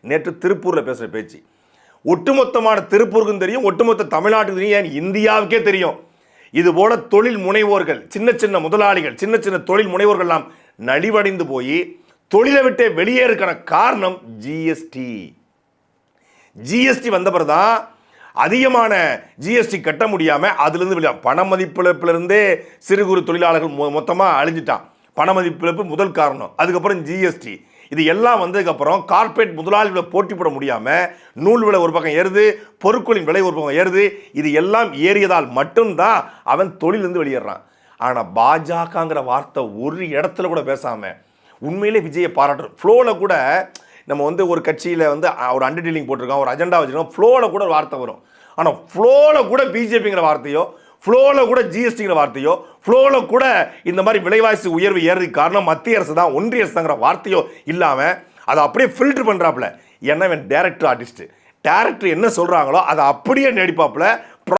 நேற்று திருப்பூரில் பேசுகிற பேச்சு ஒட்டுமொத்தமான திருப்பூருக்கும் தெரியும், ஒட்டுமொத்த தமிழ்நாட்டுக்கு தெரியும், ஏன் இந்தியாவுக்கே தெரியும். இது போல தொழில் முனைவோர்கள், சின்ன சின்ன முதலாளிகள், சின்ன சின்ன தொழில் முனைவோர்கள்லாம் நலிவடைந்து போய் தொழிலை விட்டு வெளியேறுக்கான காரணம் ஜிஎஸ்டி. ஜிஎஸ்டி வந்த பிறகுதான் அதிகமான ஜிஎஸ்டி கட்ட முடியாமல் அதுலேருந்து வெளியே பண மதிப்பிழப்பிலிருந்தே சிறு குறு தொழிலாளர்கள் மொத்தமாக அழிஞ்சிட்டான். பண மதிப்பிழப்பு முதல் காரணம். அதுக்கப்புறம் ஜிஎஸ்டி. இது எல்லாம் வந்ததுக்கப்புறம் கார்பரேட் முதலாளிகளை போட்டி போட முடியாமல் நூல் விலை ஒரு பக்கம் ஏறுது, பொருட்களின் விலை ஒரு பக்கம் ஏறுது. இது எல்லாம் ஏறியதால் மட்டும்தான் அவன் தொழிலிருந்து வெளியேறான். ஆனால் பாஜகங்கிற வார்த்தை ஒரு இடத்துல கூட பேசாமல் உண்மையிலே விஜயை பாராட்டுறோம். ஃப்ளோவில் கூட நம்ம ஒரு கட்சியில் ஒரு அண்டர்டீலிங் போட்டிருக்கோம், ஒரு அஜெண்டா வச்சுருக்கோம், ஃப்ளோவில் கூட ஒரு வார்த்தை வரும். ஆனால் ஃப்ளோவில் கூட பிஜேபிங்கிற வார்த்தையோ, ஃப்ளோவில் கூட ஜிஎஸ்டிங்கிற வார்த்தையோ, ஃப்ளோவில் கூட இந்த மாதிரி விலைவாசி உயர்வு ஏறதுக்கு காரணம் மத்திய அரசு தான், ஒன்றிய அரசு தாங்கிற வார்த்தையோ இல்லாமல் அதை அப்படியே ஃபில்டர் பண்ணுறாப்புல. ஏன்னா இவன் டேரக்டர் ஆர்டிஸ்ட்டு. டேரக்டர் என்ன சொல்கிறாங்களோ அதை அப்படியே நடிப்பாப்புல.